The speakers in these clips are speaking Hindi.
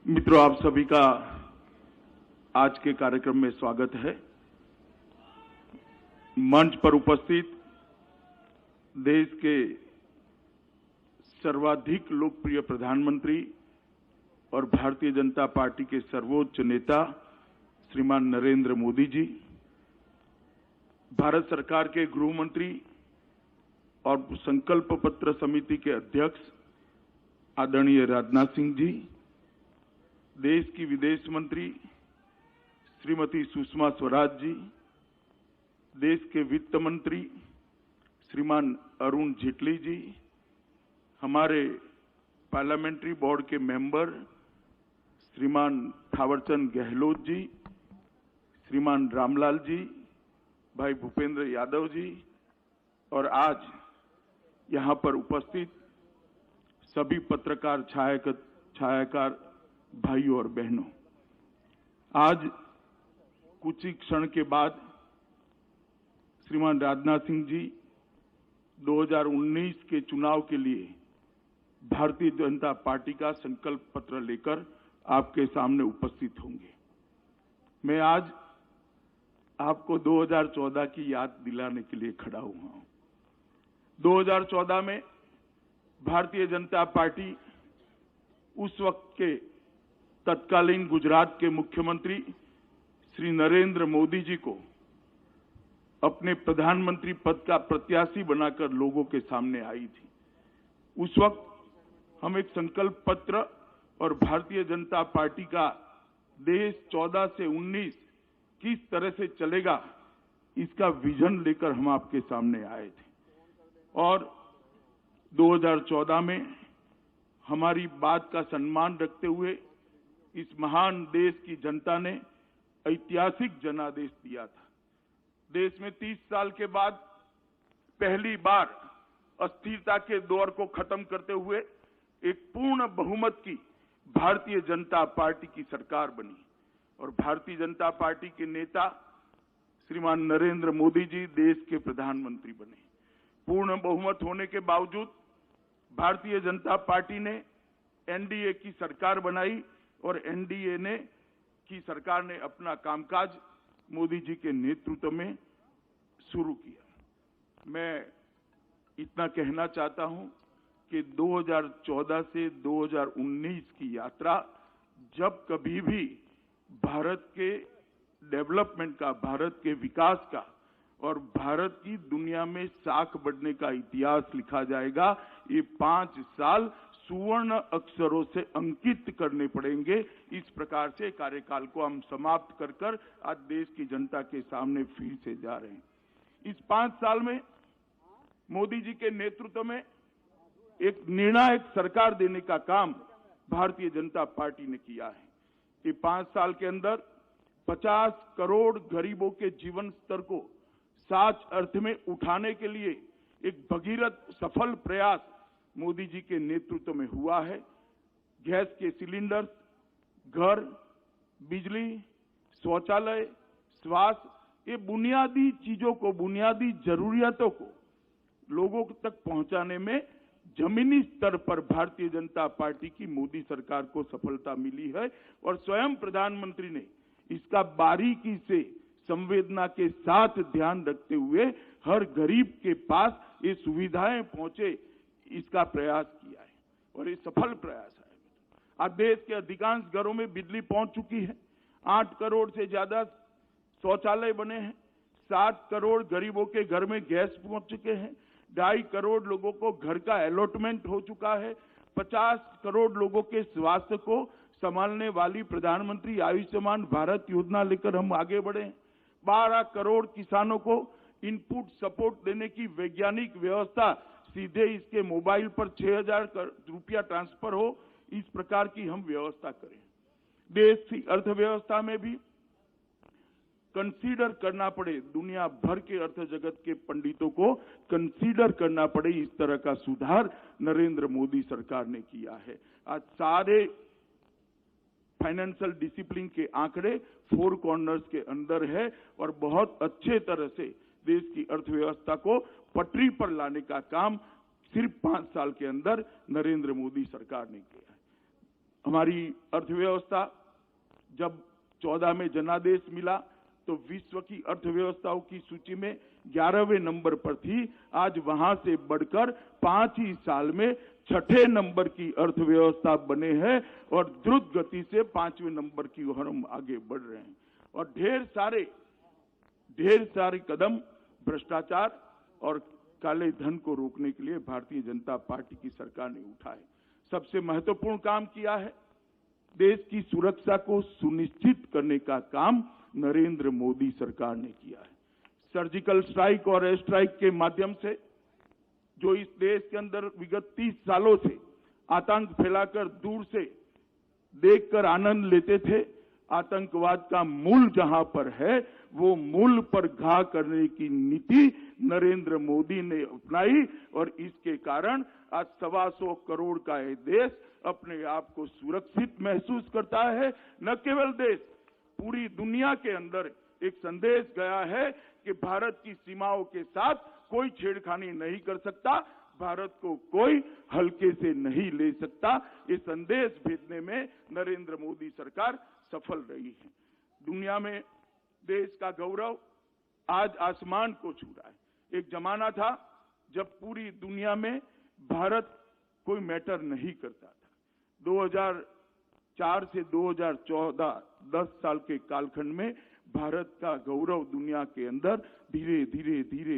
मित्रों, आप सभी का आज के कार्यक्रम में स्वागत है। मंच पर उपस्थित देश के सर्वाधिक लोकप्रिय प्रधानमंत्री और भारतीय जनता पार्टी के सर्वोच्च नेता श्रीमान नरेंद्र मोदी जी, भारत सरकार के गृह मंत्री और संकल्प पत्र समिति के अध्यक्ष आदरणीय राजनाथ सिंह जी, देश की विदेश मंत्री श्रीमती सुषमा स्वराज जी, देश के वित्त मंत्री श्रीमान अरुण जेटली जी, हमारे पार्लियामेंट्री बोर्ड के मेंबर श्रीमान थावरचंद गहलोत जी, श्रीमान रामलाल जी, भाई भूपेंद्र यादव जी और आज यहां पर उपस्थित सभी पत्रकार छायाकार भाइयों और बहनों, आज कुछ ही क्षण के बाद श्रीमान राजनाथ सिंह जी 2019 के चुनाव के लिए भारतीय जनता पार्टी का संकल्प पत्र लेकर आपके सामने उपस्थित होंगे। मैं आज आपको 2014 की याद दिलाने के लिए खड़ा हुआ हूं। 2014 में भारतीय जनता पार्टी उस वक्त के तत्कालीन गुजरात के मुख्यमंत्री श्री नरेंद्र मोदी जी को अपने प्रधानमंत्री पद का प्रत्याशी बनाकर लोगों के सामने आई थी। उस वक्त हम एक संकल्प पत्र और भारतीय जनता पार्टी का देश 14 से 19 किस तरह से चलेगा, इसका विजन लेकर हम आपके सामने आए थे। और 2014 में हमारी बात का सम्मान रखते हुए इस महान देश की जनता ने ऐतिहासिक जनादेश दिया था। देश में 30 साल के बाद पहली बार अस्थिरता के दौर को खत्म करते हुए एक पूर्ण बहुमत की भारतीय जनता पार्टी की सरकार बनी और भारतीय जनता पार्टी के नेता श्रीमान नरेंद्र मोदी जी देश के प्रधानमंत्री बने। पूर्ण बहुमत होने के बावजूद भारतीय जनता पार्टी ने एनडीए की सरकार बनाई और एनडीए की सरकार ने अपना कामकाज मोदी जी के नेतृत्व में शुरू किया। मैं इतना कहना चाहता हूं कि 2014 से 2019 की यात्रा जब कभी भी भारत के डेवलपमेंट का, भारत के विकास का और भारत की दुनिया में साख बढ़ने का इतिहास लिखा जाएगा, ये 5 साल सुवर्ण अक्षरों से अंकित करने पड़ेंगे। इस प्रकार से कार्यकाल को हम समाप्त कर आज देश की जनता के सामने फिर से जा रहे हैं। इस 5 साल में मोदी जी के नेतृत्व में एक निर्णायक सरकार देने का काम भारतीय जनता पार्टी ने किया है। ये 5 साल के अंदर 50 करोड़ गरीबों के जीवन स्तर को सच अर्थ में उठाने के लिए एक भगीरथ सफल प्रयास मोदी जी के नेतृत्व में हुआ है। गैस के सिलेंडर, घर, बिजली, शौचालय, स्वास्थ्य, ये बुनियादी चीजों को, बुनियादी जरूरियातों को लोगों तक पहुंचाने में जमीनी स्तर पर भारतीय जनता पार्टी की मोदी सरकार को सफलता मिली है और स्वयं प्रधानमंत्री ने इसका बारीकी से संवेदना के साथ ध्यान रखते हुए हर गरीब के पास ये सुविधाएं पहुंचे, इसका प्रयास किया है और ये सफल प्रयास है। आज देश के अधिकांश घरों में बिजली पहुंच चुकी है। 8 करोड़ से ज्यादा शौचालय बने हैं। 7 करोड़ गरीबों के घर में गैस पहुंच चुके हैं। 2.5 करोड़ लोगों को घर का अलॉटमेंट हो चुका है। 50 करोड़ लोगों के स्वास्थ्य को संभालने वाली प्रधानमंत्री आयुष्मान भारत योजना लेकर हम आगे बढ़े हैं। 12 करोड़ किसानों को इनपुट सपोर्ट देने की वैज्ञानिक व्यवस्था, सीधे इसके मोबाइल पर 6,000 रुपया ट्रांसफर हो, इस प्रकार की हम व्यवस्था करें। देश की अर्थव्यवस्था में भी कंसीडर करना पड़े, दुनिया भर के अर्थ जगत के पंडितों को कंसीडर करना पड़े, इस तरह का सुधार नरेंद्र मोदी सरकार ने किया है। आज सारे फाइनेंशियल डिसिप्लिन के आंकड़े 4 कॉर्नर्स के अंदर है और बहुत अच्छे तरह से देश की अर्थव्यवस्था को पटरी पर लाने का काम सिर्फ 5 साल के अंदर नरेंद्र मोदी सरकार ने किया है। हमारी अर्थव्यवस्था जब 14 में जनादेश मिला तो विश्व की अर्थव्यवस्थाओं की सूची में 11वें नंबर पर थी। आज वहां से बढ़कर 5 ही साल में 6ठे नंबर की अर्थव्यवस्था बने हैं और द्रुत गति से 5वें नंबर की ओर हम आगे बढ़ रहे हैं। और ढेर सारे कदम भ्रष्टाचार और काले धन को रोकने के लिए भारतीय जनता पार्टी की सरकार ने उठाए। सबसे महत्वपूर्ण काम किया है, देश की सुरक्षा को सुनिश्चित करने का काम नरेंद्र मोदी सरकार ने किया है। सर्जिकल स्ट्राइक और एयर स्ट्राइक के माध्यम से जो इस देश के अंदर विगत 30 सालों से आतंक फैलाकर दूर से देखकर आनंद लेते थे, आतंकवाद का मूल जहां पर है वो मूल पर घा करने की नीति नरेंद्र मोदी ने अपनाई और इसके कारण आज 125 करोड़ का ये देश अपने आप को सुरक्षित महसूस करता है। न केवल देश, पूरी दुनिया के अंदर एक संदेश गया है कि भारत की सीमाओं के साथ कोई छेड़खानी नहीं कर सकता, भारत को कोई हल्के से नहीं ले सकता। ये संदेश भेजने में नरेंद्र मोदी सरकार सफल रही है। दुनिया में देश का गौरव आज आसमान को छू रहा है। एक जमाना था जब पूरी दुनिया में भारत कोई मैटर नहीं करता था। 2004 से 2014 10 साल के कालखंड में भारत का गौरव दुनिया के अंदर धीरे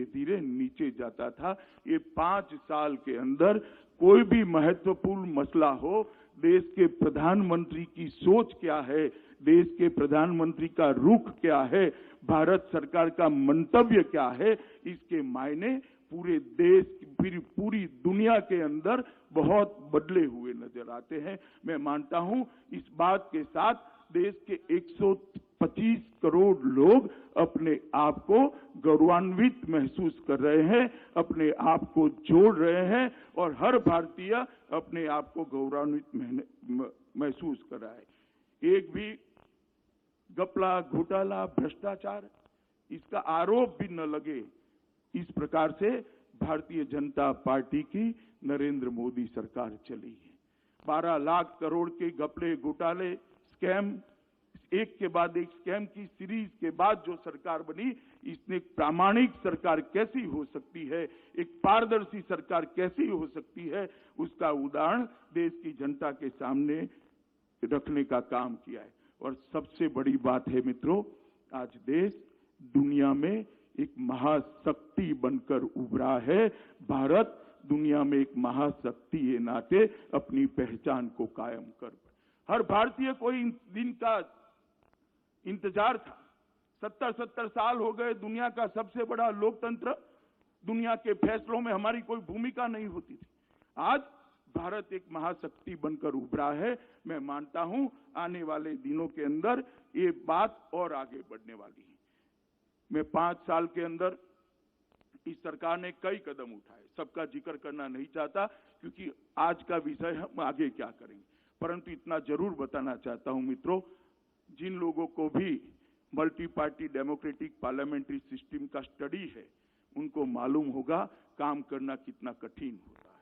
धीरे नीचे जाता था। ये 5 साल के अंदर कोई भी महत्वपूर्ण मसला हो, देश के प्रधानमंत्री की सोच क्या है, देश के प्रधानमंत्री का रुख क्या है, भारत सरकार का मंतव्य क्या है, इसके मायने पूरे देश, पूरी दुनिया के अंदर बहुत बदले हुए नजर आते हैं। मैं मानता हूं इस बात के साथ देश के 125 करोड़ लोग अपने आप को गौरवान्वित महसूस कर रहे हैं, अपने आप को जोड़ रहे हैं और हर भारतीय अपने आप को गौरवान्वित महसूस कर रहा है। एक भी घपला, घोटाला, भ्रष्टाचार इसका आरोप भी न लगे, इस प्रकार से भारतीय जनता पार्टी की नरेंद्र मोदी सरकार चली है। 12 लाख करोड़ के घपले, घोटाले, स्कैम, एक के बाद एक स्कैम की सीरीज के बाद जो सरकार बनी, इसने एक प्रामाणिक सरकार कैसी हो सकती है, एक पारदर्शी सरकार कैसी हो सकती है, उसका उदाहरण देश की जनता के सामने रखने का काम किया है। और सबसे बड़ी बात है मित्रों, आज देश दुनिया में एक महाशक्ति बनकर उभरा है। भारत दुनिया में एक महाशक्ति के नाते अपनी पहचान को कायम कर, हर भारतीय को इन दिन का इंतजार था। 70 साल हो गए, दुनिया का सबसे बड़ा लोकतंत्र, दुनिया के फैसलों में हमारी कोई भूमिका नहीं होती थी। आज भारत एक महाशक्ति बनकर उभरा है। मैं मानता हूं आने वाले दिनों के अंदर ये बात और आगे बढ़ने वाली है। मैं 5 साल के अंदर इस सरकार ने कई कदम उठाए, सबका जिक्र करना नहीं चाहता क्योंकि आज का विषय हम आगे क्या करेंगे, परंतु इतना जरूर बताना चाहता हूं मित्रों, जिन लोगों को भी multi party democratic parliamentary system का स्टडी है, उनको मालूम होगा काम करना कितना कठिन होता है,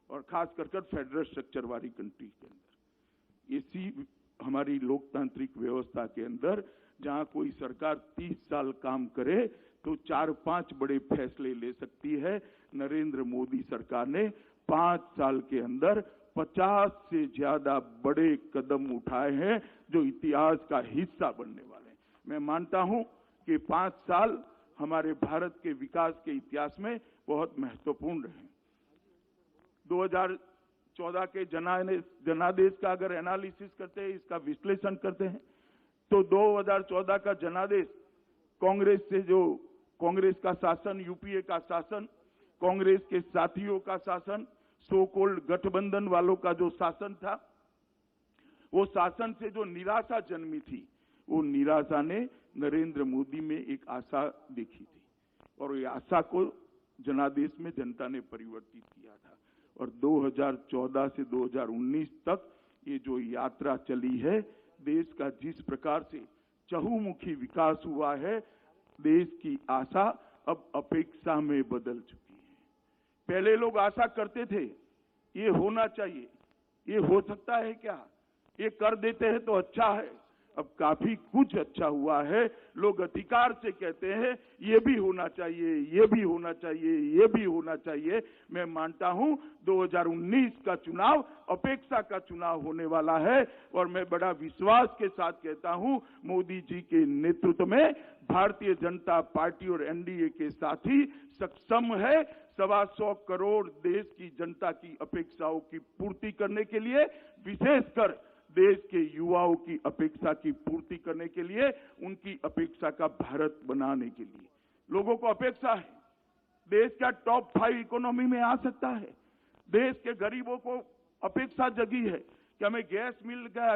और खास कर फेडरल स्ट्रक्चर वाली कंट्री के अंदर। इसी हमारी लोकतांत्रिक व्यवस्था के अंदर जहां कोई सरकार 30 साल काम करे तो 4-5 बड़े फैसले ले सकती है, नरेंद्र मोदी सरकार ने 5 साल के अंदर 50 से ज्यादा बड़े कदम उठाए हैं जो इतिहास का हिस्सा बनने वाले हैं। मैं मानता हूं कि 5 साल हमारे भारत के विकास के इतिहास में बहुत महत्वपूर्ण रहे। 2014 के जनादेश का अगर एनालिसिस करते हैं, इसका विश्लेषण करते हैं, तो 2014 का जनादेश कांग्रेस का शासन, यूपीए का शासन, कांग्रेस के साथियों का शासन, सो कॉल्ड गठबंधन वालों का जो शासन था, वो शासन से जो निराशा जन्मी थी, वो निराशा ने नरेंद्र मोदी में एक आशा देखी थी और ये आशा को जनादेश में जनता ने परिवर्तित किया था। और 2014 से 2019 तक ये जो यात्रा चली है, देश का जिस प्रकार से चहुमुखी विकास हुआ है, देश की आशा अब अपेक्षा में बदल चुकी है। पहले लोग आशा करते थे ये होना चाहिए, ये हो सकता है क्या, ये कर देते हैं तो अच्छा है। अब काफी कुछ अच्छा हुआ है। लोग अधिकार से कहते हैं ये भी होना चाहिए, ये भी होना चाहिए, ये भी होना चाहिए। मैं मानता हूं 2019 का चुनाव अपेक्षा का चुनाव होने वाला है और मैं बड़ा विश्वास के साथ कहता हूं मोदी जी के नेतृत्व में भारतीय जनता पार्टी और एनडीए के साथी सक्षम है 125 करोड़ देश की जनता की अपेक्षाओं की पूर्ति करने के लिए, विशेषकर देश के युवाओं की अपेक्षा की पूर्ति करने के लिए, उनकी अपेक्षा का भारत बनाने के लिए। लोगों को अपेक्षा है देश का टॉप 5 इकोनॉमी में आ सकता है। देश के गरीबों को अपेक्षा जगी है कि हमें गैस मिल गया,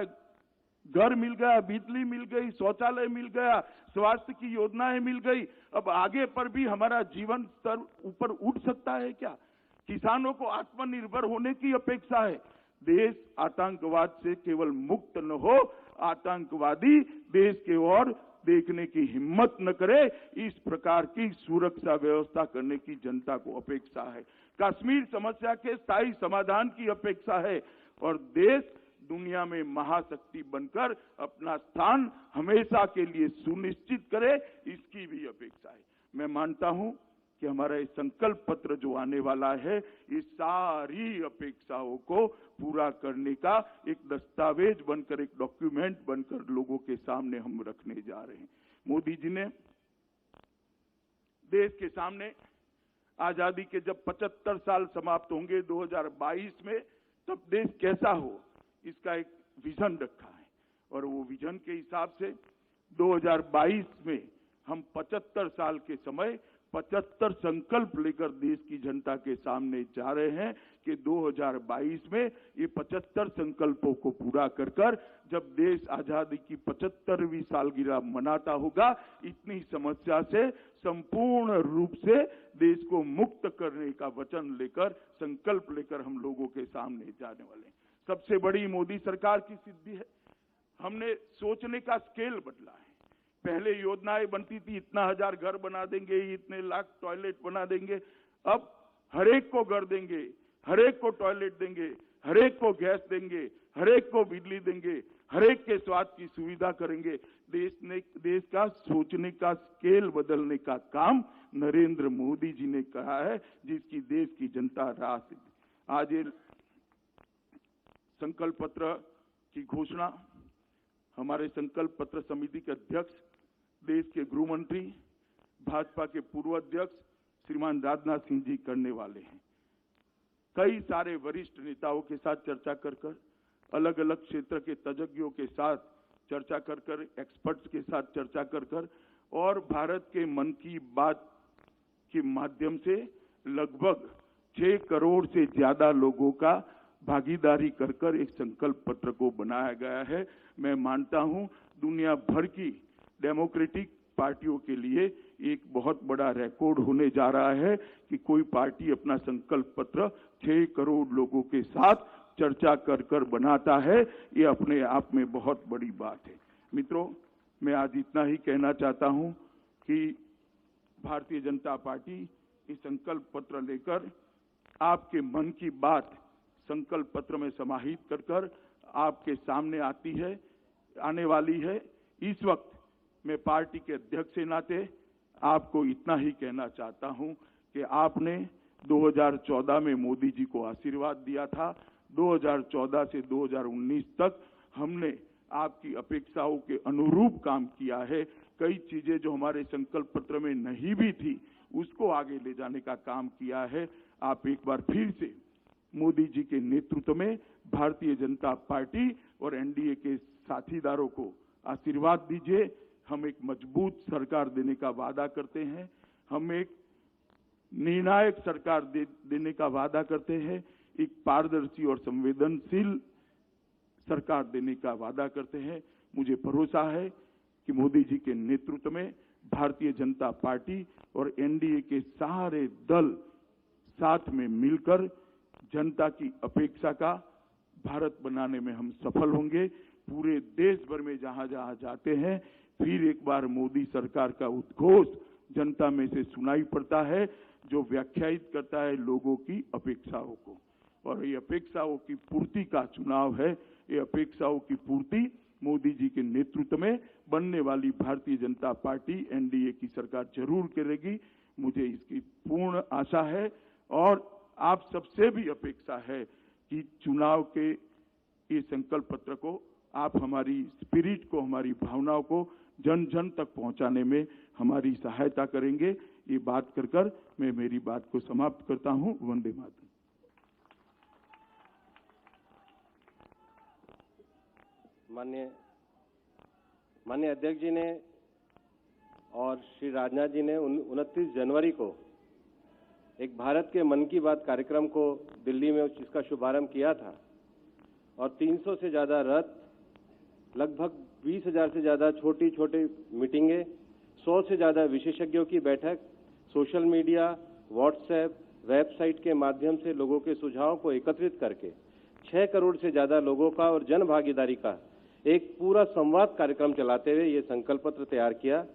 घर मिल गया, बिजली मिल गई, शौचालय मिल गया, स्वास्थ्य की योजनाएं मिल गई। अब आगे पर भी हमारा जीवन स्तर ऊपर उठ सकता है क्या? किसानों को आत्मनिर्भर होने की अपेक्षा है। देश आतंकवाद से केवल मुक्त न हो, आतंकवादी देश के ओर देखने की हिम्मत न करे, इस प्रकार की सुरक्षा व्यवस्था करने की जनता को अपेक्षा है। कश्मीर समस्या के स्थायी समाधान की अपेक्षा है और देश दुनिया में महाशक्ति बनकर अपना स्थान हमेशा के लिए सुनिश्चित करे, इसकी भी अपेक्षा है। मैं मानता हूं कि हमारा ये संकल्प पत्र जो आने वाला है, इस सारी अपेक्षाओं को पूरा करने का एक दस्तावेज बनकर, एक डॉक्यूमेंट बनकर लोगों के सामने हम रखने जा रहे हैं। मोदी जी ने देश के सामने आजादी के जब 75 साल समाप्त होंगे 2022 में, तब देश कैसा हो, इसका एक विजन रखा है और वो विजन के हिसाब से 2022 में हम 75 साल के समय 75 संकल्प लेकर देश की जनता के सामने जा रहे हैं कि 2022 में ये 75 संकल्पों को पूरा कर जब देश आजादी की 75वीं सालगिरह मनाता होगा, इतनी समस्या से संपूर्ण रूप से देश को मुक्त करने का वचन लेकर, संकल्प लेकर हम लोगों के सामने जाने वाले हैं। सबसे बड़ी मोदी सरकार की सिद्धि है, हमने सोचने का स्केल बदला है। पहले योजनाएं बनती थी, इतना 1000 घर बना देंगे, इतने लाख टॉयलेट बना देंगे। अब हरेक को घर देंगे, हरेक को टॉयलेट देंगे, हरेक को गैस देंगे, हरेक को बिजली देंगे, हरेक के स्वास्थ्य की सुविधा करेंगे। देश का सोचने का स्केल बदलने का काम नरेंद्र मोदी जी ने कहा है, जिसकी देश की जनता राह से आज ये संकल्प पत्र की घोषणा हमारे संकल्प पत्र समिति के अध्यक्ष, देश के गृह मंत्री, भाजपा के पूर्व अध्यक्ष श्रीमान राजनाथ सिंह जी करने वाले हैं। कई सारे वरिष्ठ नेताओं के साथ चर्चा कर अलग अलग क्षेत्र के तज्ञों के साथ चर्चा कर एक्सपर्ट्स के साथ चर्चा कर और भारत के मन की बात के माध्यम से लगभग 6 करोड़ से ज्यादा लोगों का भागीदारी कर एक संकल्प पत्र को बनाया गया है। मैं मानता हूं दुनिया भर की डेमोक्रेटिक पार्टियों के लिए एक बहुत बड़ा रिकॉर्ड होने जा रहा है कि कोई पार्टी अपना संकल्प पत्र 6 करोड़ लोगों के साथ चर्चा कर बनाता है। ये अपने आप में बहुत बड़ी बात है। मित्रों, मैं आज इतना ही कहना चाहता हूं कि भारतीय जनता पार्टी इस संकल्प पत्र लेकर आपके मन की बात संकल्प पत्र में समाहित कर आपके सामने आने वाली है। इस वक्त मैं पार्टी के अध्यक्ष के नाते आपको इतना ही कहना चाहता हूं कि आपने 2014 में मोदी जी को आशीर्वाद दिया था। 2014 से 2019 तक हमने आपकी अपेक्षाओं के अनुरूप काम किया है। कई चीजें जो हमारे संकल्प पत्र में नहीं भी थी, उसको आगे ले जाने का काम किया है। आप एक बार फिर से मोदी जी के नेतृत्व में भारतीय जनता पार्टी और एनडीए के साथीदारों को आशीर्वाद दीजिए। हम एक मजबूत सरकार देने का वादा करते हैं, हम एक निर्णायक सरकार देने का वादा करते हैं, एक पारदर्शी और संवेदनशील सरकार देने का वादा करते हैं। मुझे भरोसा है कि मोदी जी के नेतृत्व में भारतीय जनता पार्टी और एनडीए के सारे दल साथ में मिलकर जनता की अपेक्षा का भारत बनाने में हम सफल होंगे। पूरे देश भर में जहां जहां जाते हैं, फिर एक बार मोदी सरकार का उद्घोष जनता में से सुनाई पड़ता है, जो व्याख्यायित करता है लोगों की अपेक्षाओं को, और ये अपेक्षाओं की पूर्ति का चुनाव है। ये अपेक्षाओं की पूर्ति मोदी जी के नेतृत्व में बनने वाली भारतीय जनता पार्टी एनडीए की सरकार जरूर करेगी। मुझे इसकी पूर्ण आशा है और आप सबसे भी अपेक्षा है कि चुनाव के ये संकल्प पत्र को आप हमारी स्पिरिट को, हमारी भावनाओं को जन जन तक पहुंचाने में हमारी सहायता करेंगे। ये बात कर मैं मेरी बात को समाप्त करता हूं। वंदे मातरम। माननीय अध्यक्ष जी ने और श्री राजनाथ जी ने 29 जनवरी को एक भारत के मन की बात कार्यक्रम को दिल्ली में जिसका शुभारंभ किया था और 300 से ज्यादा रथ, लगभग 20,000 से ज्यादा छोटी छोटी मीटिंगें, 100 से ज्यादा विशेषज्ञों की बैठक, सोशल मीडिया, व्हाट्सएप, वेबसाइट के माध्यम से लोगों के सुझावों को एकत्रित करके 6 करोड़ से ज्यादा लोगों का और जन भागीदारी का एक पूरा संवाद कार्यक्रम चलाते हुए ये संकल्प पत्र तैयार किया।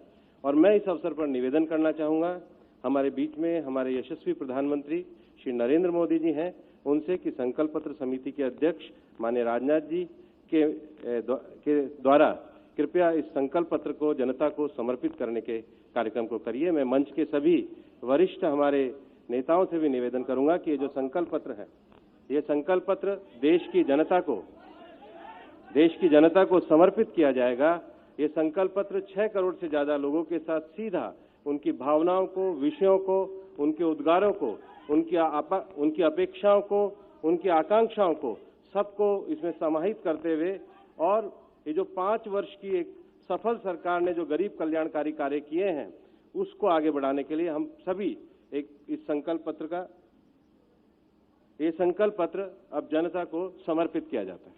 और मैं इस अवसर पर निवेदन करना चाहूंगा, हमारे बीच में हमारे यशस्वी प्रधानमंत्री श्री नरेंद्र मोदी जी हैं, उनसे कि संकल्प पत्र समिति के अध्यक्ष माननीय राजनाथ जी के द्वारा कृपया इस संकल्प पत्र को जनता को समर्पित करने के कार्यक्रम को करिए। मैं मंच के सभी वरिष्ठ हमारे नेताओं से भी निवेदन करूंगा कि ये जो संकल्प पत्र है, ये संकल्प पत्र देश की जनता को समर्पित किया जाएगा। ये संकल्प पत्र 6 करोड़ से ज्यादा लोगों के साथ सीधा उनकी भावनाओं को, विषयों को, उनके उद्गारों को, उनकी अपेक्षाओं को, उनकी आकांक्षाओं को, सबको इसमें समाहित करते हुए और ये जो 5 वर्ष की एक सफल सरकार ने जो गरीब कल्याणकारी कार्य किए हैं उसको आगे बढ़ाने के लिए हम सभी इस संकल्प पत्र अब जनता को समर्पित किया जाता है।